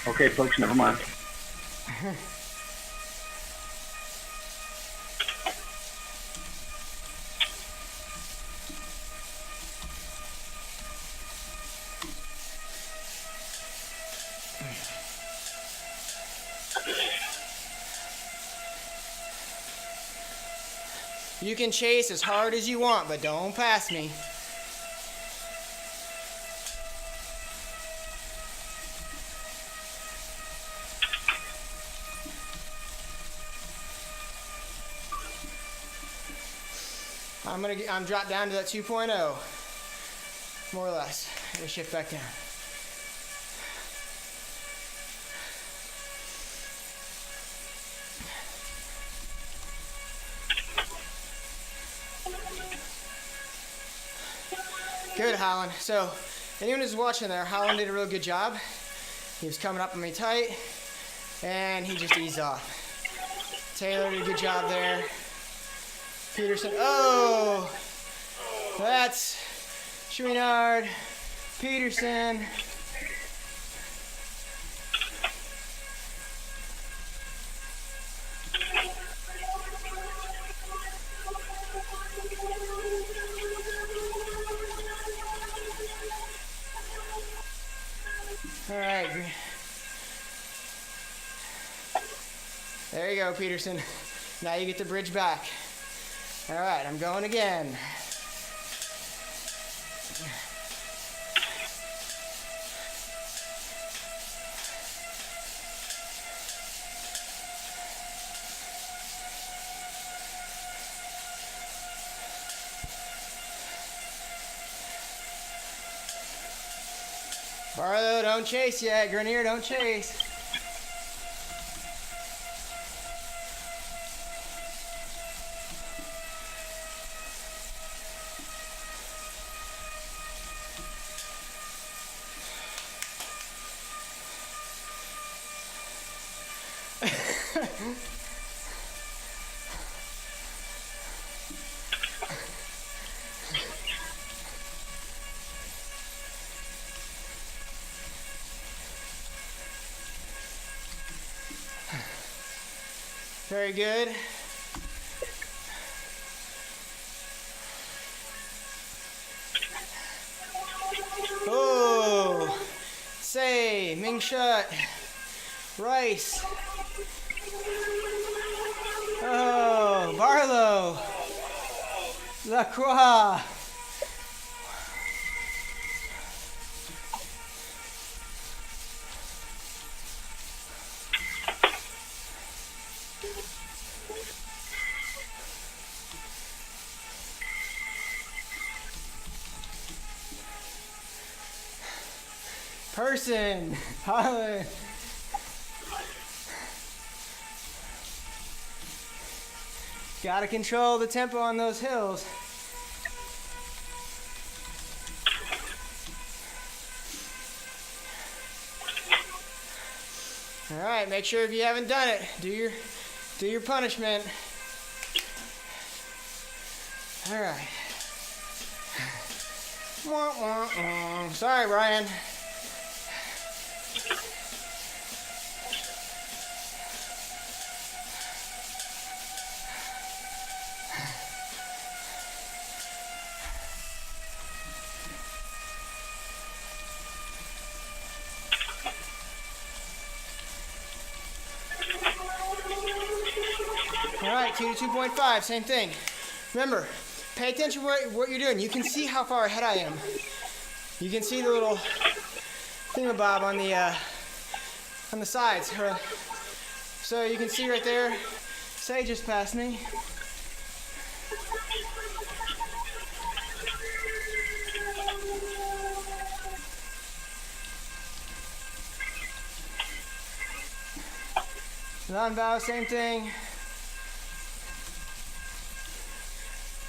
Okay, folks, never mind. You can chase as hard as you want, but don't pass me. I'm dropped down to that 2.0, more or less. I'm gonna shift back down. Good, Holland. So, anyone who's watching there, Holland did a real good job. He was coming up on me tight, and he just eased off. Taylor did a good job there. Peterson, oh, that's Chouinard, Peterson. All right. There you go, Peterson. Now you get the bridge back. All right, I'm going again. Barlow, don't chase yet. Grenier, don't chase. Very good. Oh, Say, Ming Shut, Rice. Oh, Barlow, Lacroix. Person, Holland. Gotta control the tempo on those hills. All right, make sure if you haven't done it, do your punishment. All right. Wah, wah, wah. Sorry, Brian. All right, 2 to 2.5, same thing. Remember, pay attention to what you're doing. You can see how far ahead I am. You can see the little thingamabob on the sides. So you can see right there, Say just passed me. Non-bow, same thing.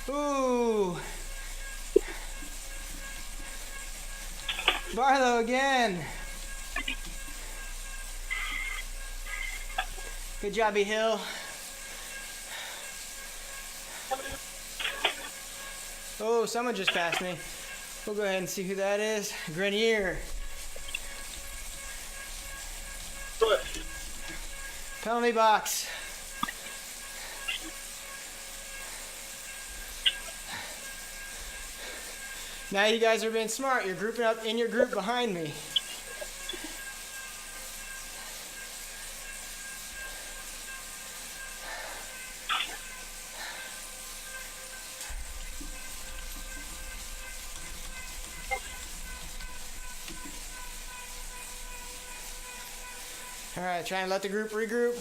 Ooh. Barlow again. Good job, Hill. Oh, someone just passed me. We'll go ahead and see who that is. Grenier. Penalty box. Now you guys are being smart. You're grouping up in your group behind me. All right, try and let the group regroup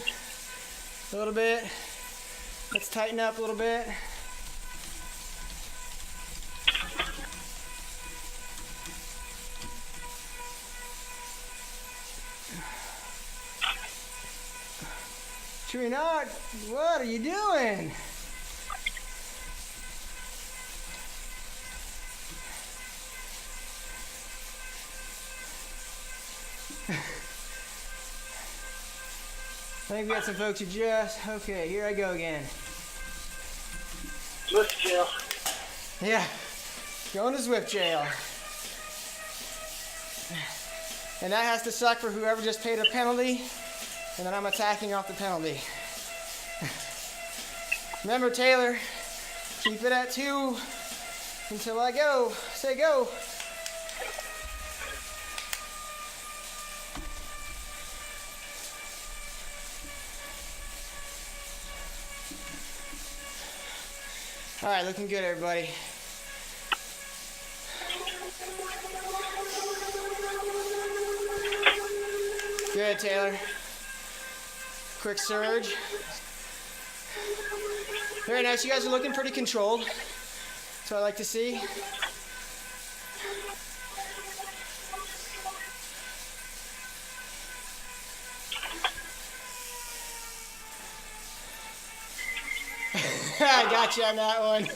a little bit. Let's tighten up a little bit. Should we not? What are you doing? I think we got some folks who just, okay, here I go again. Swift jail. Yeah, going to Swift jail. And that has to suck for whoever just paid a penalty, and then I'm attacking off the penalty. Remember, Taylor, keep it at 2 until I go. Say go. All right, looking good, everybody. Good, Taylor. Quick surge. Very nice. You guys are looking pretty controlled. That's what I like to see. I got you on that one.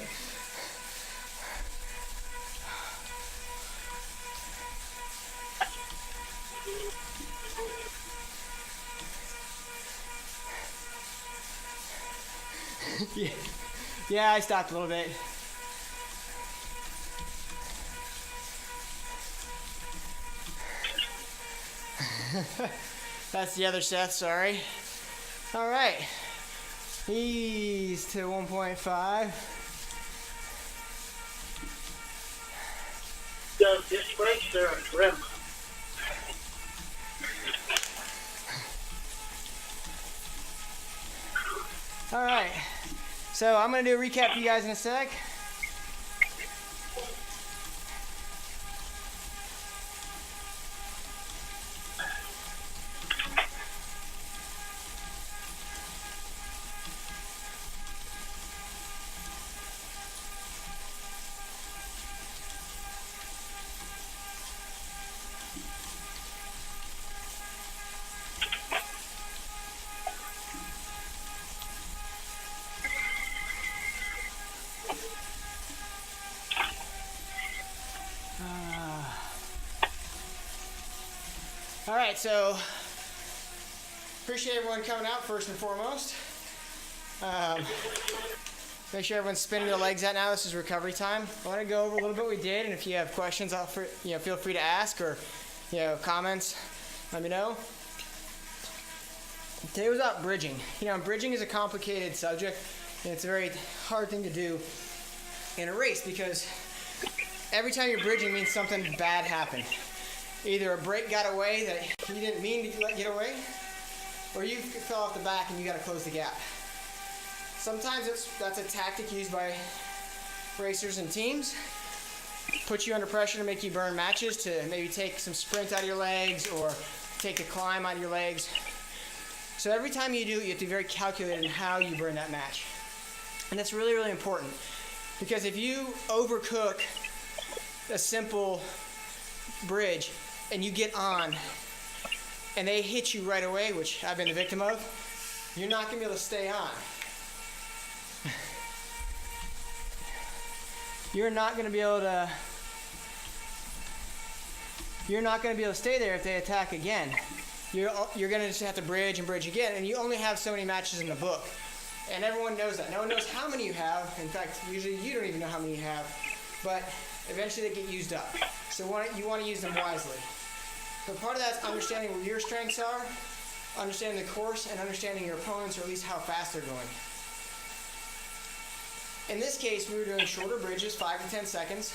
Yeah, I stopped a little bit. That's the other Seth, sorry. All right. Ease to 1.5. The disc brakes, they're a trim. All right. So I'm going to do a recap for you guys in a sec. All right, so appreciate everyone coming out first and foremost. Make sure everyone's spinning their legs out now. This is recovery time. I want to go over a little bit what we did, and if you have questions, feel free to ask or comments. Let me know. Today was about bridging. Bridging is a complicated subject, and it's a very hard thing to do in a race because every time you're bridging means something bad happened. Either a brake got away that you didn't mean to let get away, or you fell off the back and you got to close the gap. Sometimes that's a tactic used by racers and teams. Put you under pressure to make you burn matches, to maybe take some sprint out of your legs or take a climb out of your legs. So every time you do it, you have to be very calculated in how you burn that match. And that's really, really important. Because if you overcook a simple bridge and you get on and they hit you right away, which I've been the victim of, you're not going to be able to stay on. You're not going to be able to stay there if they attack again. You're going to just have to bridge and bridge again, and you only have so many matches in the book. And everyone knows that. No one knows how many you have. In fact, usually you don't even know how many you have, but eventually they get used up. So you want to use them wisely. So part of that is understanding where your strengths are, understanding the course, and understanding your opponents, or at least how fast they're going. In this case, we were doing shorter bridges, 5 to 10 seconds,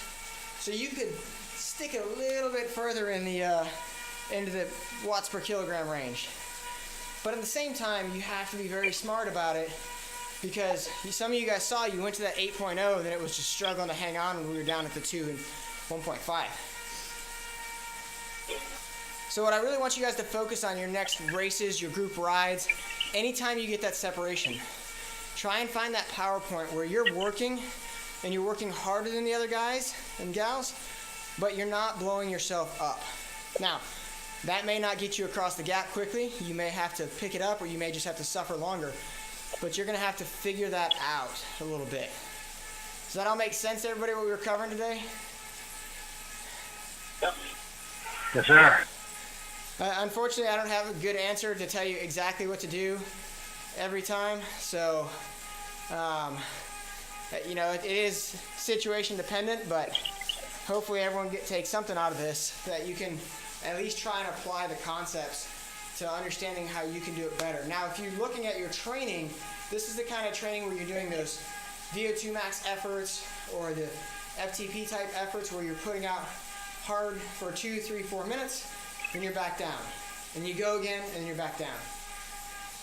so you could stick it a little bit further in the into the watts per kilogram range. But at the same time, you have to be very smart about it, because some of you guys saw you went to that 8.0, then it was just struggling to hang on when we were down at the 2 and 1.5. So what I really want you guys to focus on your next races, your group rides, anytime you get that separation, try and find that power point where you're working, and you're working harder than the other guys and gals, but you're not blowing yourself up. Now, that may not get you across the gap quickly. You may have to pick it up, or you may just have to suffer longer. But you're going to have to figure that out a little bit. Does that all make sense to everybody, what we were covering today? Yep. Yes, sir. Unfortunately, I don't have a good answer to tell you exactly what to do every time. So, it is situation dependent, but hopefully everyone takes something out of this, that you can at least try and apply the concepts to understanding how you can do it better. Now, if you're looking at your training, this is the kind of training where you're doing those VO2 max efforts or the FTP type efforts where you're putting out hard for 2, 3, 4 minutes, then you're back down. And you go again, and you're back down.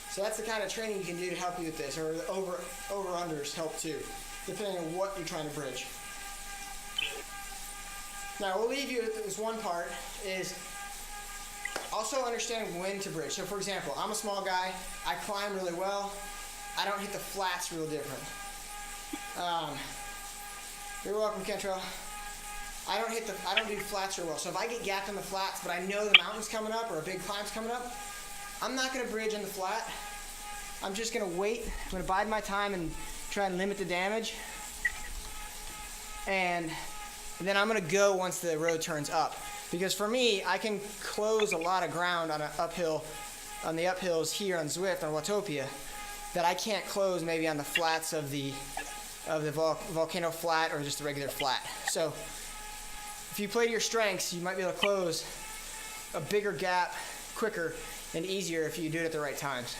So that's the kind of training you can do to help you with this, or the over-unders help too. depending on what you're trying to bridge. Now, we'll leave you with this one part, is also understanding when to bridge. So, for example, I'm a small guy. I climb really well. I don't hit the flats real different. You're welcome, Kentrell. I don't do flats real well. So if I get gapped in the flats, but I know the mountain's coming up or a big climb's coming up, I'm not gonna bridge in the flat. I'm just gonna wait. I'm gonna bide my time and try and limit the damage. And then I'm gonna go once the road turns up. Because for me, I can close a lot of ground on the uphills here on Zwift, on Watopia, that I can't close maybe on the flats of the volcano flat or just a regular flat. So if you play to your strengths, you might be able to close a bigger gap quicker and easier if you do it at the right times.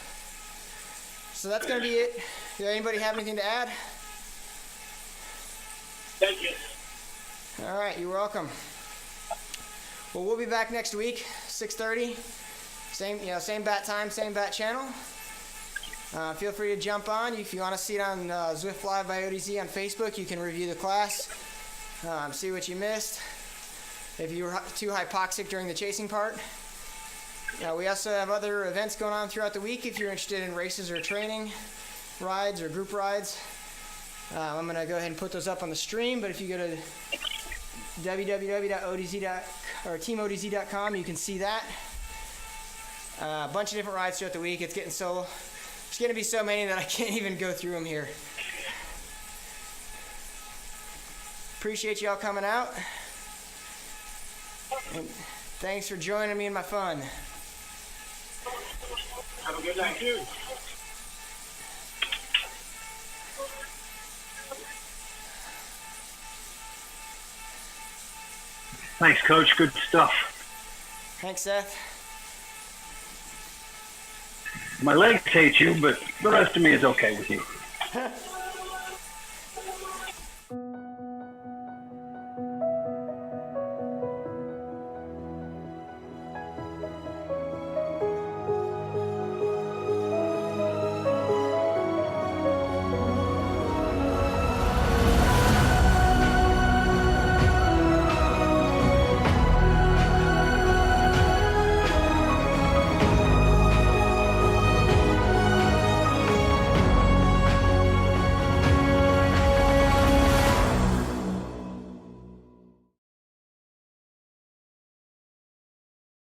So that's going to be it. Does anybody have anything to add? Thank you. All right, you're welcome. Well, we'll be back next week, 6:30. Same bat time, same bat channel. Feel free to jump on. If you want to see it on Zwift Live by ODZ on Facebook, you can review the class, see what you missed. If you were too hypoxic during the chasing part. We also have other events going on throughout the week if you're interested in races or training rides or group rides. I'm going to go ahead and put those up on the stream, but if you go to teamodz.com, you can see that. A bunch of different rides throughout the week. It's getting to be so many that I can't even go through them here. Appreciate y'all coming out. And thanks for joining me in my fun. Have a good night. Thank you. Thanks, Coach. Good stuff. Thanks, Seth. My legs hate you, but the rest of me is okay with you.